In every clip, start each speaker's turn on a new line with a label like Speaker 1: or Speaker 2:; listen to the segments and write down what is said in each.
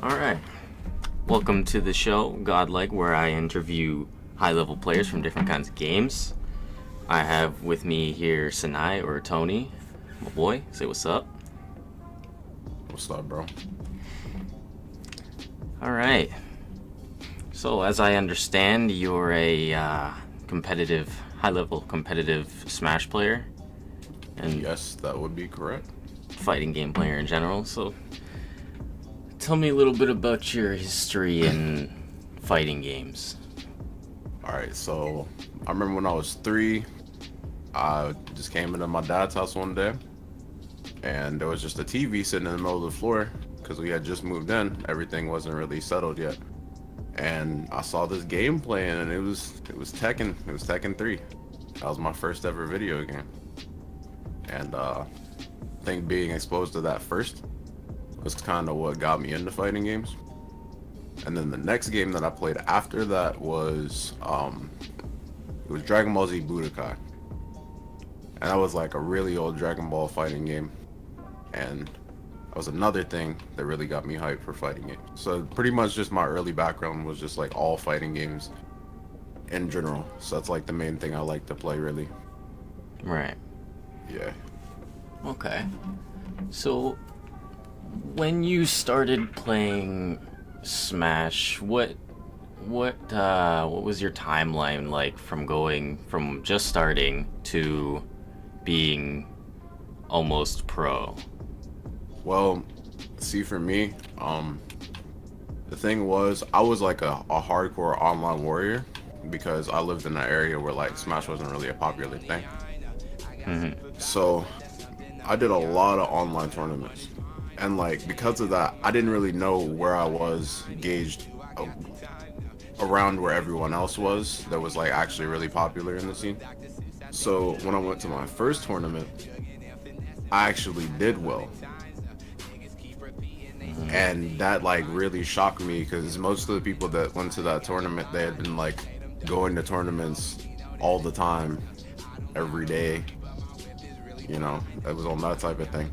Speaker 1: All right. Welcome to the show, GodLike, where I interview high-level players from different kinds of games. I have with me here Sinai or Tony, my boy. Say what's up.
Speaker 2: What's up, bro?
Speaker 1: All right. So, as I understand, you're a high-level competitive Smash player, and
Speaker 2: Yes, that would be correct.
Speaker 1: fighting game player in general. So, tell me a little bit about your history in fighting games.
Speaker 2: Alright, so I remember when I was 3, I just came into my dad's house one day, and there was just a TV sitting in the middle of the floor because we had just moved in. Everything wasn't really settled yet. And I saw this game playing, and it was Tekken. It was Tekken 3. That was my first ever video game. And I think being exposed to that first was kind of what got me into fighting games. And then the next game that I played after that was it was Dragon Ball Z Budokai. And that was like a really old Dragon Ball fighting game. And that was another thing that really got me hyped for fighting games. So pretty much just my early background was just like all fighting games in general. So that's like the main thing I like to play, really.
Speaker 1: Right.
Speaker 2: Yeah.
Speaker 1: Okay. So, when you started playing Smash, what was your timeline like from going from just starting to being almost pro?
Speaker 2: Well, see, for me, the thing was, I was like a hardcore online warrior because I lived in an area where like Smash wasn't really a popular thing. So I did a lot of online tournaments, and like because of that, I didn't really know where I was gauged around where everyone else was that was like actually really popular in the scene. So when I went to my first tournament, I actually did well. And that like really shocked me because most of the people that went to that tournament, they had been like going to tournaments all the time, every day. You know, it was on that type of thing.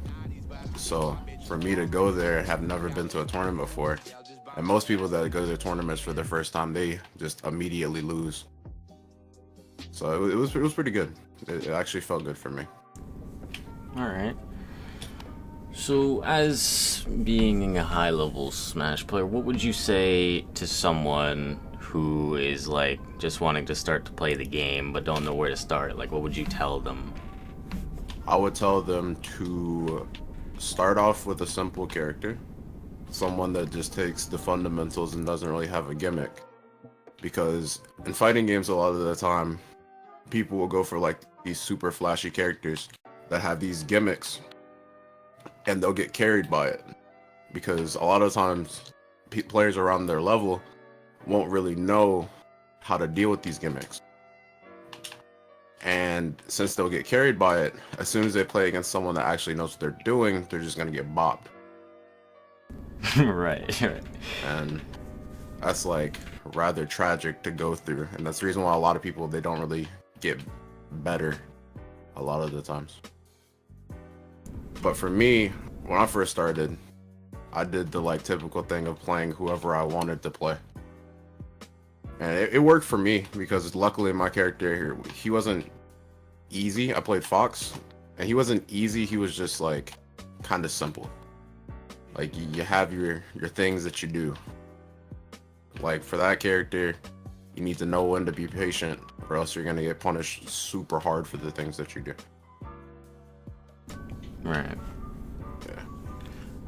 Speaker 2: So for me to go there, have never been to a tournament before, and most people that go to tournaments for the first time, they just immediately lose. So it was pretty good. It actually felt good for me.
Speaker 1: All right. So, as being a high-level Smash player, what would you say to someone who is like just wanting to start to play the game but don't know where to start? Like, what would you tell them?
Speaker 2: I would tell them to start off with a simple character, someone that just takes the fundamentals and doesn't really have a gimmick. Because in fighting games, a lot of the time, people will go for like these super flashy characters that have these gimmicks, and they'll get carried by it. Because a lot of times, players around their level won't really know how to deal with these gimmicks. And since they'll get carried by it, as soon as they play against someone that actually knows what they're doing, they're just gonna get bopped.
Speaker 1: Right.
Speaker 2: And that's like rather tragic to go through. And that's the reason why a lot of people, they don't really get better a lot of the times. But for me, when I first started, I did the like typical thing of playing whoever I wanted to play. And it worked for me because luckily my character, he wasn't easy. I played Fox, and he wasn't easy. He was just like kind of simple. Like you have your things that you do. Like for that character, you need to know when to be patient, or else you're gonna get punished super hard for the things that you do.
Speaker 1: Right.
Speaker 2: Yeah.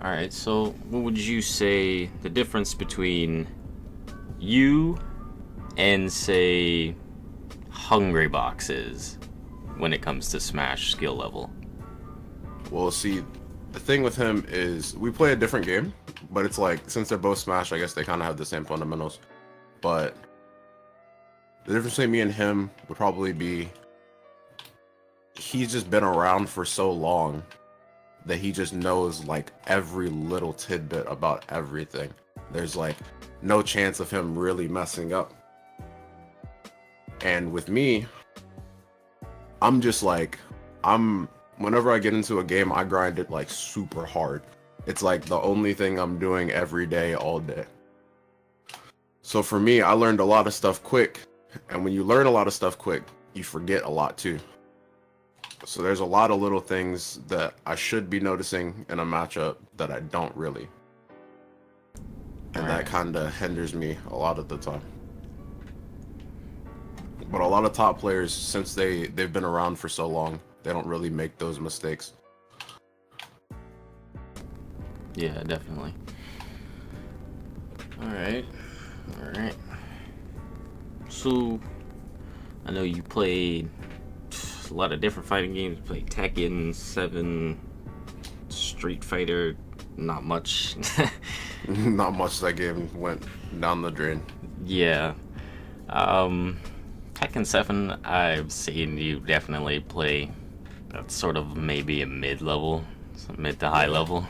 Speaker 1: All right. So, what would you say the difference between you and say Hungry Box is when it comes to Smash skill level?
Speaker 2: Well, see, the thing with him is we play a different game, but it's like since they're both Smash, I guess they kind of have the same fundamentals. But the difference between me and him would probably be he's just been around for so long that he just knows like every little tidbit about everything. There's like no chance of him really messing up. And with me, I'm just like, whenever I get into a game, I grind it like super hard. It's like the only thing I'm doing every day, all day. So for me, I learned a lot of stuff quick. And when you learn a lot of stuff quick, you forget a lot too. So there's a lot of little things that I should be noticing in a matchup that I don't really. And that kind of hinders me a lot of the time. But a lot of top players, since they've been around for so long, they don't really make those mistakes.
Speaker 1: Yeah, definitely. All right. So, I know you played a lot of different fighting games. You played Tekken, 7, Street Fighter, not much.
Speaker 2: Not much. That game went down the drain.
Speaker 1: Yeah. Tekken 7, I've seen you definitely play. That's sort of maybe a mid-level, mid to high level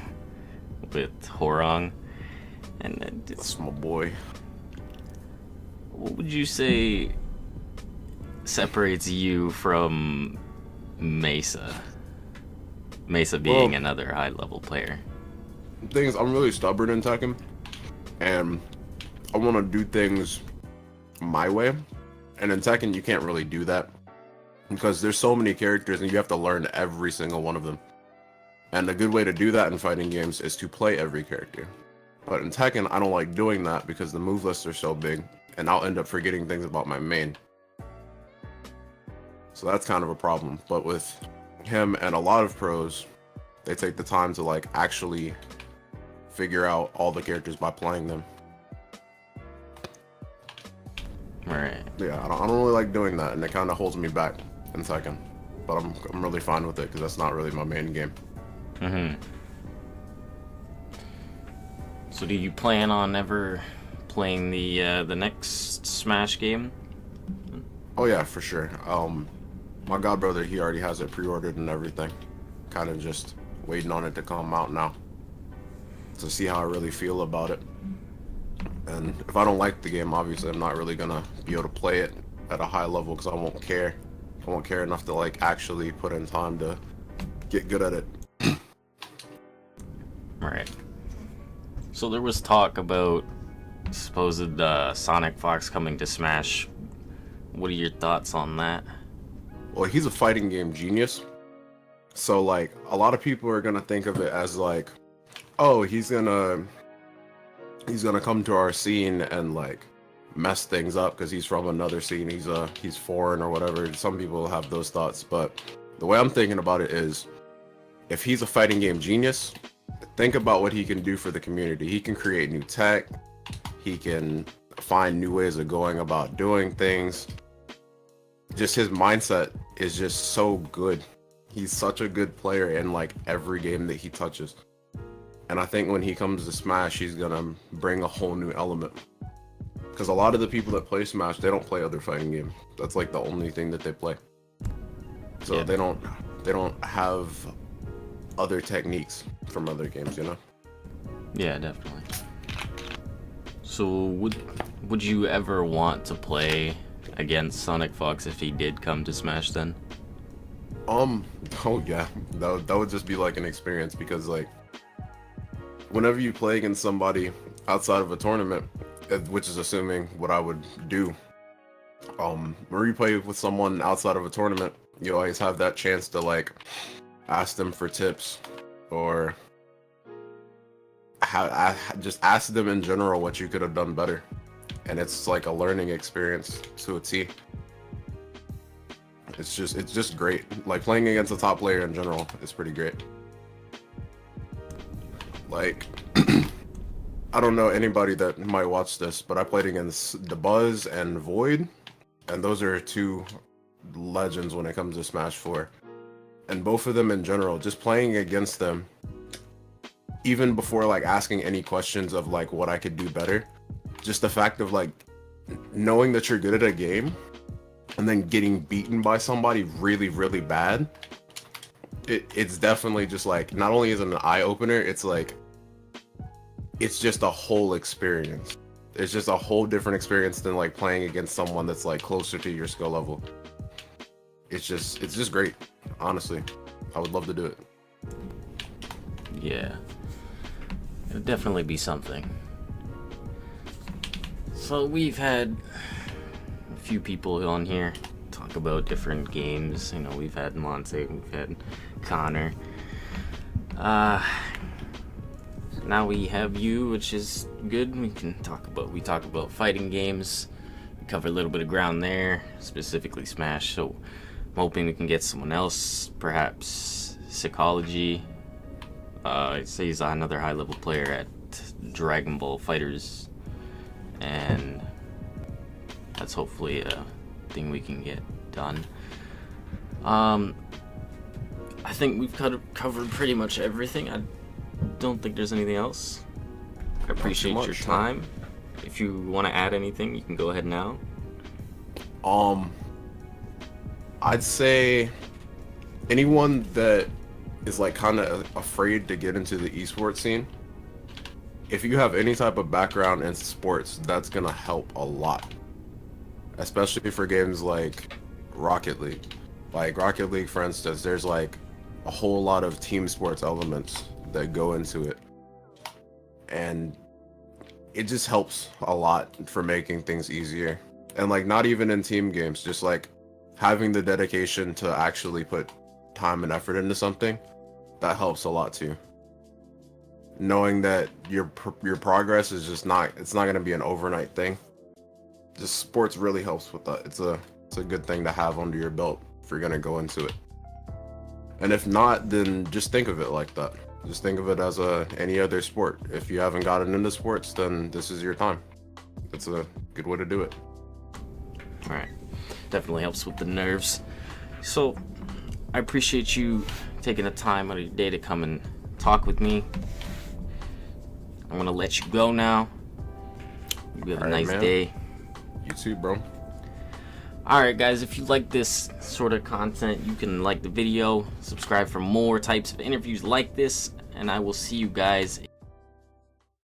Speaker 1: with Horong. And
Speaker 2: That's my boy.
Speaker 1: what would you say separates you from Mesa? Mesa being another high level player.
Speaker 2: The thing is, I'm really stubborn in Tekken, and I want to do things my way. And in Tekken, you can't really do that because there's so many characters, and you have to learn every single one of them. And a good way to do that in fighting games is to play every character. But in Tekken, I don't like doing that because the move lists are so big, and I'll end up forgetting things about my main. So that's kind of a problem. But with him and a lot of pros, they take the time to like actually figure out all the characters by playing them.
Speaker 1: Right.
Speaker 2: Yeah, I don't really like doing that, and it kind of holds me back in Tekken. But I'm really fine with it because that's not really my main game.
Speaker 1: So do you plan on ever playing the next Smash game?
Speaker 2: Oh yeah, for sure. My godbrother, he already has it pre-ordered and everything. Kind of just waiting on it to come out now to see how I really feel about it. And if I don't like the game, obviously I'm not really gonna be able to play it at a high level because I won't care. I won't care enough to like actually put in time to get good at it.
Speaker 1: Right. So there was talk about supposed Sonic Fox coming to Smash. What are your thoughts on that?
Speaker 2: Well, he's a fighting game genius. So like a lot of people are gonna think of it as like, oh, he's gonna come to our scene and like mess things up because he's from another scene. He's foreign or whatever. Some people have those thoughts, but the way I'm thinking about it is, if he's a fighting game genius, think about what he can do for the community. He can create new tech. He can find new ways of going about doing things. Just his mindset is just so good. He's such a good player in like every game that he touches. And I think when he comes to Smash, he's gonna bring a whole new element. Because a lot of the people that play Smash, they don't play other fighting games. That's like the only thing that they play. So
Speaker 1: Yeah.
Speaker 2: they don't have other techniques from other games, you know?
Speaker 1: Yeah, definitely. So would you ever want to play against Sonic Fox if he did come to Smash then?
Speaker 2: Oh yeah, that would just be like an experience because like whenever you play against somebody outside of a tournament, which is assuming what I would do, whenever you play with someone outside of a tournament, you always have that chance to like ask them for tips or just ask them in general what you could have done better, and it's like a learning experience to a T. It's just great. Like playing against a top player in general is pretty great. Like I don't know anybody that might watch this, but I played against the Buzz and Void, and those are two legends when it comes to Smash 4. And both of them in general, just playing against them, even before like asking any questions of like what I could do better, just the fact of like knowing that you're good at a game and then getting beaten by somebody really, really bad, it's definitely just like, not only is it an eye-opener, it's like, it's just a whole experience. It's just a whole different experience than like playing against someone that's like closer to your skill level. It's just great, honestly. I would love to do it.
Speaker 1: Yeah. It'll definitely be something. So we've had a few people on here talk about different games. You know, we've had Monte, we've had Connor. Now we have you, which is good. We talk about fighting games. We cover a little bit of ground there, specifically Smash. So I'm hoping we can get someone else, perhaps Psychology. I'd say he's another high-level player at Dragon Ball Fighters, and that's hopefully a thing we can get done. I think we've covered pretty much everything. I don't think there's anything else. I appreciate your time. If you want to add anything, you can go ahead now.
Speaker 2: I'd say anyone that is like kind of afraid to get into the esports scene, if you have any type of background in sports, that's gonna help a lot, especially for games like Rocket League. Like Rocket League, for instance, there's like a whole lot of team sports elements that go into it, and it just helps a lot for making things easier. And like, not even in team games, just like having the dedication to actually put time and effort into something, that helps a lot too. Knowing that your progress is just it's not going to be an overnight thing. Just sports really helps with that. It's a good thing to have under your belt if you're going to go into it. And if not, then just think of it like that. Just think of it as any other sport. If you haven't gotten into sports, then this is your time. It's a good way to do it.
Speaker 1: All right. Definitely helps with the nerves. So I appreciate you taking the time out of your day to come and talk with me. I'm gonna let you go now. You have a nice day.
Speaker 2: You too, bro.
Speaker 1: Alright guys, if you like this sort of content, you can like the video, subscribe for more types of interviews like this, and I will see you guys